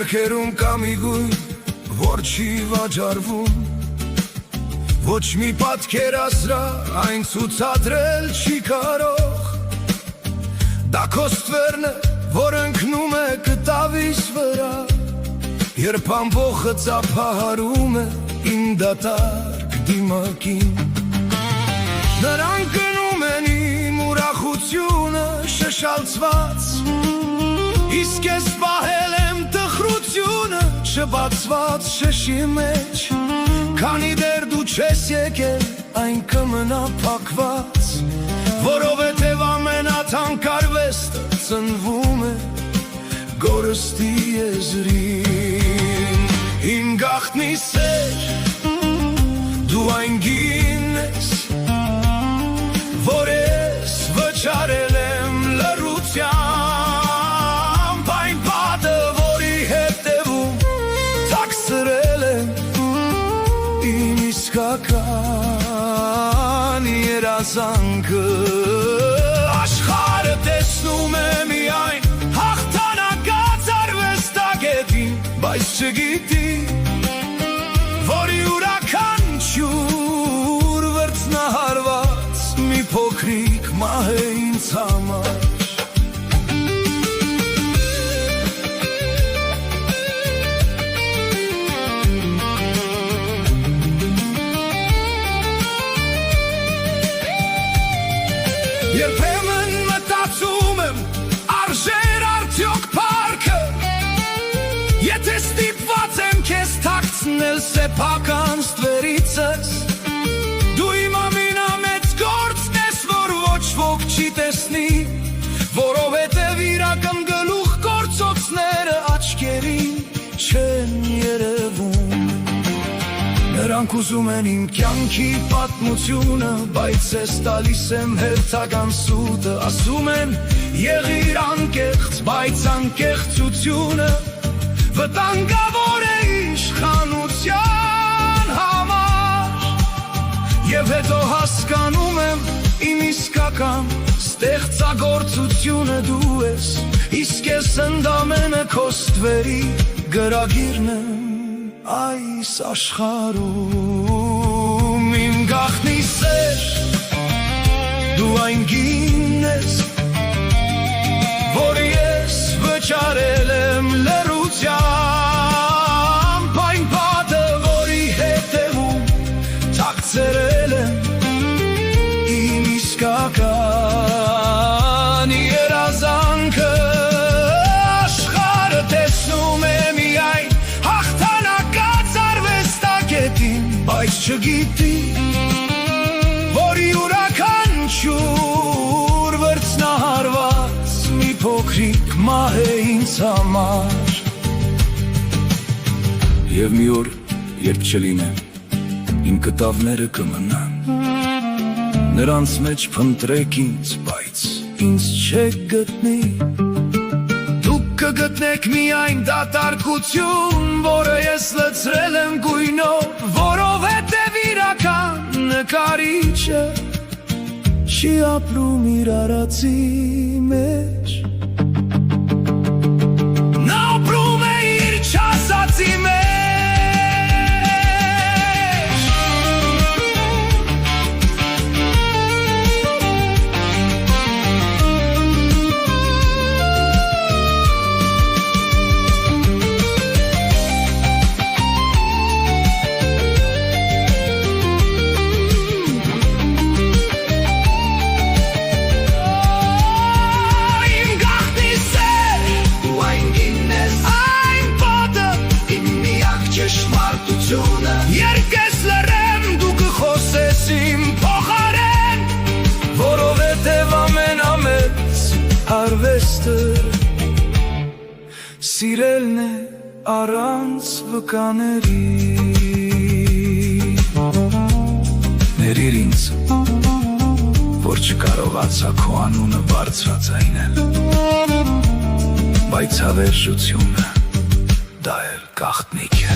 Ձեռքերում կա մի գույն, որ չի վաճառվում, ոչ մի պատկերասրա այն ցուցադրել չի կարող։ Դա քո ստվերն է, որ ընկնում է կտավիս վրա, երբ ամբողը ծափահարում է իմ դատարկ դիմակին։ Նրանք գնում են իմ ուրախությունը շշալցված, իսկ ես պահել եմ տխրությունը չբացված շշի մեջ, քանի դեռ դու չես եկել այն կմնա փակված, որովհետև ամենաթանկ արվեստը ծնվում է գորստի եզրին։ Իմ գաղտնի սեր, դու այն գինն ես, որ ես վճարել եմ լռությամբ, այն պատը, որի հետևում թաքցրել եմ իմ իսկական երազանքը։ Աշխարհը տեսնում է միայն հաղթանակած արվեստագետին, բայց չգիտի, որ յուրաքանչյուր վրձնահարված մի փոքրիկ մահ է ինձ համար։ Երբեմն մտածում եմ, արժեր արդյոք փառքը, եթե ստիպված եմ քեզ թաքցնել սեփական ստվերիցս, դու իմ ամենամեծ գործն ես, որ ոչ ոք չի տեսնի, որովհետև իրական գլուխ գործոցները աչքերին չեն երևում։ Նրանք ուզում են իմ կյանքի պատմությունը, բայց ես տալիս եմ հերթական սուտը, ասում են եղիր անկեղծ, բայց անկեղծությունը վտանգավոր է իշխանության համար։ Եվ հետո հասկանում եմ իմ իսկական ստեղծագործությունը դու ես, իսկ ես ընդամենը քո ստվերի գրագիրն եմ այս աշխարհում։ Իմ գաղտնի սեր, դու այն գինն ես, որ ես վճարել եմ լռությամբ, այն պատը, որի հետևում թաքցրել եմ իմ իսկական երազանքը։ Աշխարհը տեսնում է միայն հաղթանակած արվեստագետին, բայց չգիտի, որ յուրաքանչյուր վրձնահարված մի փոքրիկ մահ է ինձ համար։ Եվ մի օր, երբ չլինեմ, իմ կտավները կմնան, նրանց մեջ փնտրեք ինձ, բայց ինձ չեք գտնի։ Դուք կգտնեք միայն դատարկություն, որը ես լցրել եմ գույնով, որովհետև իրական նկարիչը չի ապրում իր արածի մեջ, նա ապրում է իր չասածի մեջ։ Երբ ես լռեմ, դու կխոսես իմ փոխարեն, որովհետև ամենամեծ արվեստը սիրելն է առանց վկաների։ Ներիր ինձ, որ չկարողացա քո անունը բարձրաձայնել, բայց հավերժությունը դա էլ գաղտնիք է։